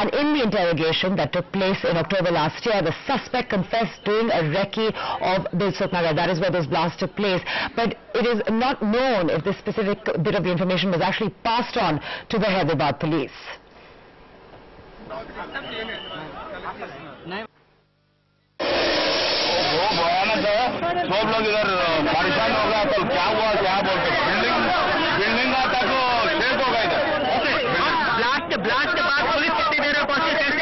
And in the interrogation that took place in October last year, the suspect confessed doing a recce of Dilsukh Nagar. That is where those blasts took place. But it is not known if this specific bit of the information was actually passed on to the Hyderabad police. सब लोग इधर परेशान हो गया तो क्या हुआ क्या बोलते बिल्डिंग का तक शेक हो गया इधर ब्लास्ट के बाद पुलिस कितनी देर में पहुंची कैसे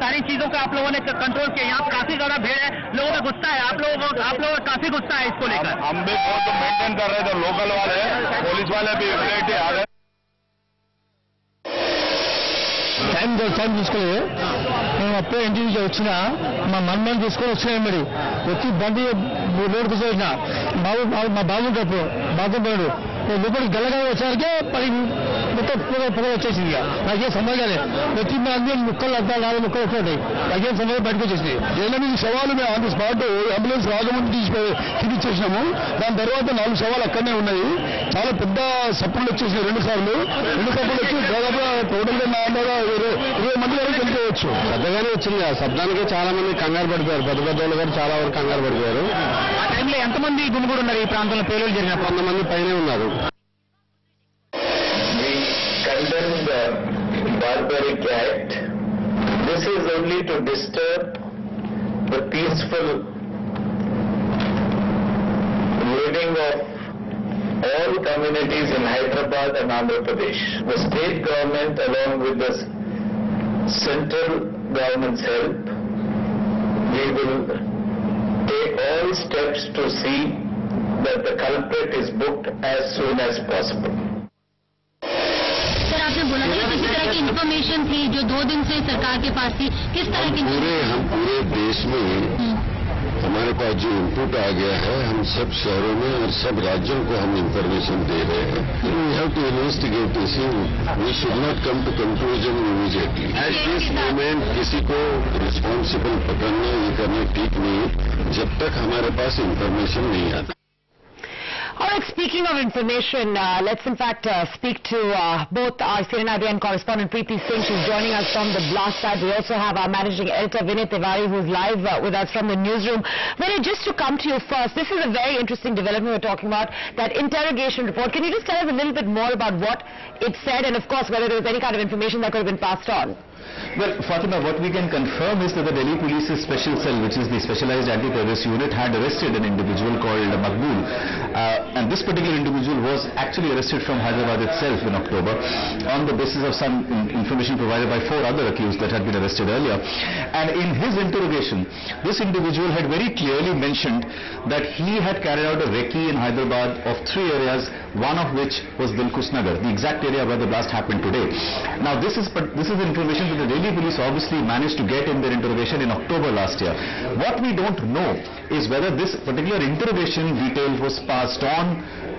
सारी चीजों का आप लोगों ने कंट्रोल किया यहाँ काफी ज्यादा भीड़ है लोगों में गुस्सा है आप लोगों का काफी गुस्सा है इसको लेकर हम भी बहुत मेंटेन कर रहे थे लोकल वाले पुलिस वाले भी लेटे आ गए टाइम తీసుకొని మేము అప్పుడే ఇంటికి వచ్చిన మా మన్మని తీసుకొని వచ్చాను మరి వచ్చి బండి రోడ్డు కూర్చోసిన మా బాబు తప్పు బాబు పోయాడు లోపలికి గల్లగా వచ్చారికే పది మొత్తం పొగ వచ్చేసింది ఇక నాకేం సమయాలే వచ్చి మా అన్ని ముక్కలు అంతా 4 ముక్కలు వచ్చాయి నాకేం సమయం బయటకు వచ్చేసింది ఏళ్ళ మీద శవాలు మేము on the spot ambulance Rajahmundry తీసుకొని చూపించేసినాము దాని తర్వాత 4 శవాలు అక్కడనే ఉన్నాయి చాలా పెద్ద సప్పులు వచ్చేసినాయి 2 సప్పులు వచ్చి దాదాపుగా టోటల్గా 20 మంది వరకు వెళ్ళిపోవచ్చు పెద్దగానే వచ్చింది ఆ శబ్దానికి చాలా మంది కంగారు పడిపోయారు పెద్ద వాళ్ళు కూడా చాలా వరకు కంగారు పడిపోయారు ఆ టైంలో ఎంతమంది గుమిగూడు ఉన్నారు ఈ ప్రాంతంలో పేలులు జరిగిన 100 మంది పైనే ఉన్నారు Condemn the barbaric act. This is only to disturb the peaceful living of all communities in Hyderabad and Andhra Pradesh. The state government, along with the central government's help, we will take all steps to see that the culprit is booked as soon as possible. आपने बोला था किसी तरह की information थी जो 2 दिन से सरकार के पास थी किस तरह की पूरे देश में हमारे पास जो इनपुट आ गया है हम सब शहरों में और सब राज्यों को हम इंफॉर्मेशन दे रहे हैं we have to investigate this we should not come to conclusion immediately at this moment किसी को रिस्पॉन्सिबल पकड़ना ये करना ठीक नहीं जब तक हमारे पास इंफॉर्मेशन नहीं आता. All right, speaking of information, let's in fact speak to both our senior and correspondent Preeti Singh. She's joining us from the blast site. We also have our managing editor Vinay Tiwari, who's live with us from the newsroom. Vinay, just to come to you first, this is a very interesting development we're talking about, that interrogation report. Can you just tell us a little bit more about what it said and, of course, whether there was any kind of information that could have been passed on? Well, Fatima, what we can confirm is that the Delhi Police's special cell, which is the specialized anti-terrorist unit, had arrested an individual called Maqbool. And this particular individual was actually arrested from Hyderabad itself in October on the basis of some information provided by 4 other accused that had been arrested earlier. And in his interrogation, this individual had very clearly mentioned that he had carried out a recce in Hyderabad of 3 areas, one of which was Dilsukh Nagar, the exact area where the blast happened today. Now, this is information that the Delhi Police obviously managed to get in their interrogation in October last year. What we don't know is whether this particular interrogation detail was passed on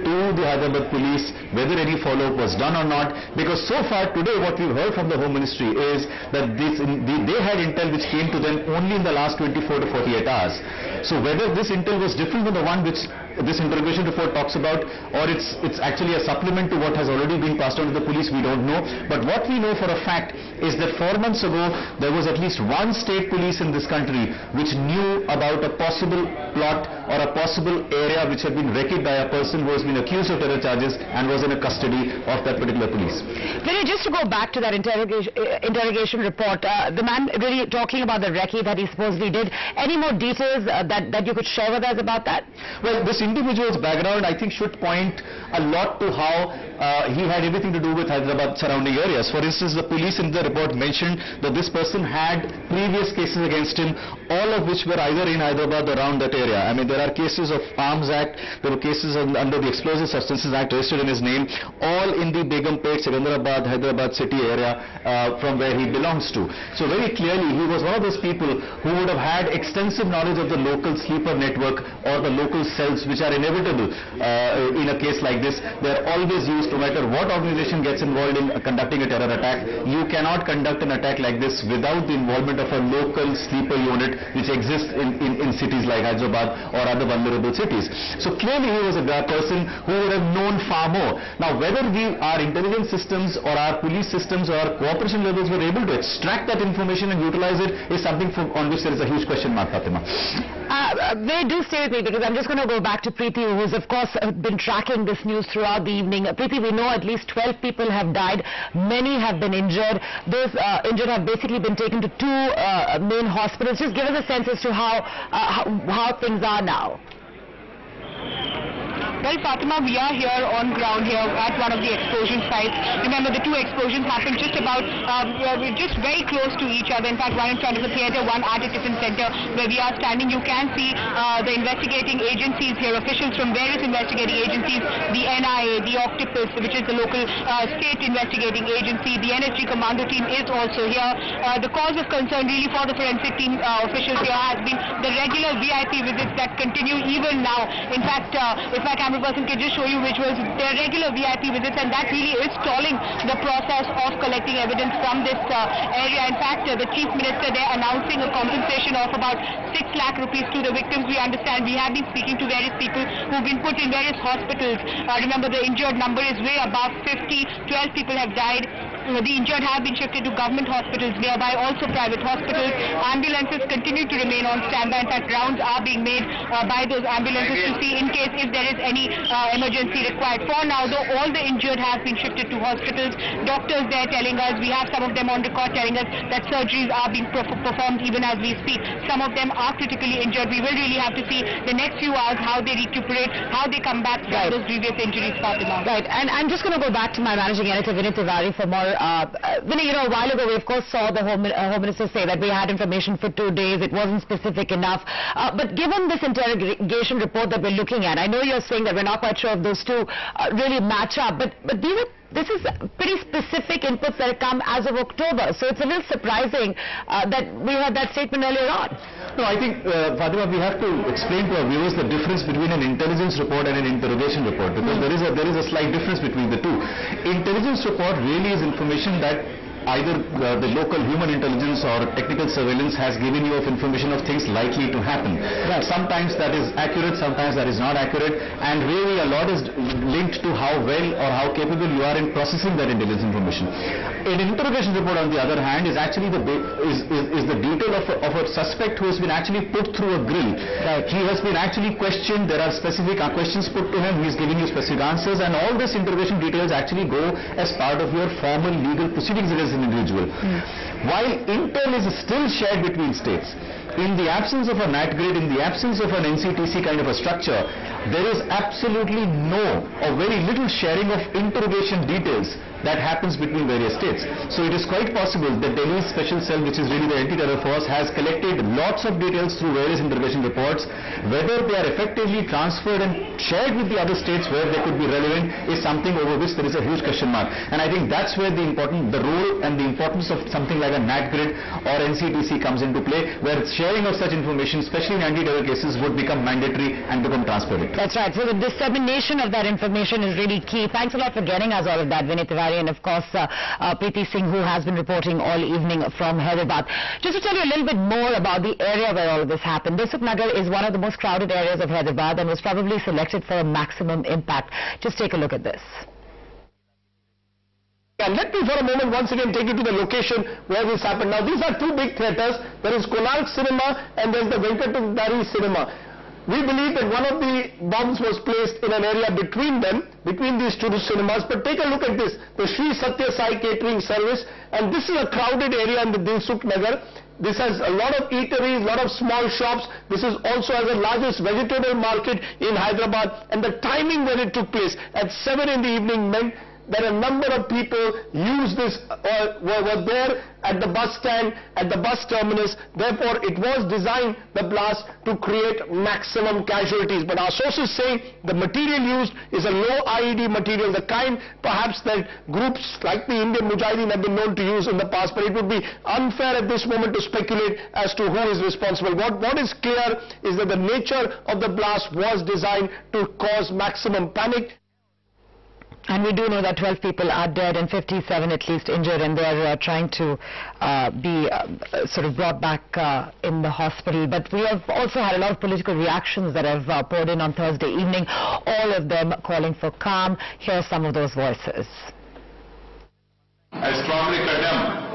to the Hyderabad police, whether any follow-up was done or not, because so far today what we've heard from the Home Ministry is that they had intel which came to them only in the last 24 to 48 hours. So whether this intel was different from the one which this interrogation report talks about, or it's actually a supplement to what has already been passed on to the police, we don't know. But what we know for a fact is that 4 months ago there was at least one state police in this country which knew about a possible plot or a possible area which had been wrecked by a person who has been accused of terror charges and was in a custody of that particular police. Vinay, just to go back to that interrogation report, the man really talking about the recce that he supposedly did, any more details that you could share with us about that? Well, this individual's background, I think, should point a lot to how he had everything to do with Hyderabad surrounding areas. For instance, the police in the report mentioned that this person had previous cases against him, all of which were either in Hyderabad or around that area. I mean, there are cases of Arms Act, there were cases under the Explosive Substances Act registered in his name, all in the Begumpet, Secunderabad, Hyderabad city area from where he belongs to. So very clearly, he was one of those people who would have had extensive knowledge of the local sleeper network or the local cells which are inevitable in a case like this. They are always used, no matter what organization gets involved in conducting a terror attack. You cannot conduct an attack like this without the involvement of a local sleeper unit which exists in cities like Hyderabad or other vulnerable cities. So clearly he was a person who would have known far more. Now whether our intelligence systems or our police systems or our cooperation levels were able to extract that information and utilize it is something on which there is a huge question mark, Fatima. Do stay with me, because I'm just going to go back to Preeti, who's of course been tracking this news throughout the evening. Preeti, we know at least 12 people have died, many have been injured. Those injured have basically been taken to two main hospitals. Just give us a sense as to how things are now. Well, Fatima, we are here on ground here at one of the explosion sites. Remember, the two explosions happened just very close to each other. In fact, one in front of the theatre, one at a tiffin center where we are standing. You can see the investigating agencies here, officials from various investigating agencies, the NIA, the Octopus, which is the local state investigating agency, the NSG commando team is also here. The cause of concern really for the forensic team officials here has been the regular VIP visits that continue even now. In fact, if my camera person can just show you visuals, their regular VIP visits, and that really is stalling the process of collecting evidence from this area. In fact, the Chief Minister there announcing a compensation of about 6 lakh rupees to the victims. We understand, we have been speaking to various people who've been put in various hospitals. Remember, the injured number is way above 50. 12 people have died. The injured have been shifted to government hospitals nearby, also private hospitals. Ambulances continue to remain on standby. In fact, rounds are being made by those ambulances to see in case if there is any emergency required. For now, though, all the injured have been shifted to hospitals. Doctors there telling us, we have some of them on record telling us that surgeries are being performed even as we speak. Some of them are critically injured. We will really have to see the next few hours how they recuperate, how they come back from those previous injuries, Fatima. Right, and I'm just going to go back to my managing editor, Venkatadri, for more. Vinay, you know, a while ago we of course saw the Home Minister say that we had information for 2 days, it wasn't specific enough. But given this interrogation report that we're looking at, I know you're saying that we're not quite sure if those two really match up, but this is pretty specific inputs that have come as of October. So it's a little surprising that we had that statement earlier on. No, I think, Fatima, we have to explain to our viewers the difference between an intelligence report and an interrogation report, because there is a slight difference between the two. Intelligence report really is information that either the local human intelligence or technical surveillance has given you of information of things likely to happen. Right. Sometimes that is accurate, sometimes that is not accurate, and really a lot is linked to how well or how capable you are in processing that intelligence information. An interrogation report, on the other hand, is actually the detail of a suspect who has been actually put through a grill. Right. He has been actually questioned, there are specific questions put to him, he is giving you specific answers, and all this interrogation details actually go as part of your formal legal proceedings against an individual. While intel is still shared between states, in the absence of a NAT grid, in the absence of an NCTC kind of a structure, there is absolutely no or very little sharing of interrogation details that happens between various states. So it is quite possible that Delhi's special cell, which is really the anti-terror force, has collected lots of details through various interrogation reports. Whether they are effectively transferred and shared with the other states where they could be relevant is something over which there is a huge question mark. And I think that's where the role and the importance of something like a NAT grid or NCTC comes into play, where sharing of such information, especially in anti-terror cases, would become mandatory and become transparent. That's right. So the dissemination of that information is really key. Thanks a lot for getting us all of that, Venkatadri, and of course Preeti Singh, who has been reporting all evening from Hyderabad. Just to tell you a little bit more about the area where all of this happened, Dilsukh Nagar is one of the most crowded areas of Hyderabad and was probably selected for a maximum impact. Just take a look at this. And let me for a moment once again take you to the location where this happened. Now these are two big theatres. There is Konark cinema and there is the Venkatadri cinema. We believe that one of the bombs was placed in an area between them, between these two cinemas. But take a look at this, the Sri Satya Sai catering service, and this is a crowded area in the Dilsukh Nagar. This has a lot of eateries, a lot of small shops. This is also has the largest vegetable market in Hyderabad. And the timing when it took place at 7 in the evening meant that a number of people used this or were there at the bus stand, at the bus terminus. Therefore, it was designed, the blast, to create maximum casualties. But our sources say the material used is a low IED material, the kind perhaps that groups like the Indian Mujahideen have been known to use in the past. But it would be unfair at this moment to speculate as to who is responsible. What is clear is that the nature of the blast was designed to cause maximum panic. And we do know that 12 people are dead and 57 at least injured, and they're trying to be sort of brought back in the hospital. But we have also had a lot of political reactions that have poured in on Thursday evening, all of them calling for calm. Here are some of those voices. I strongly condemn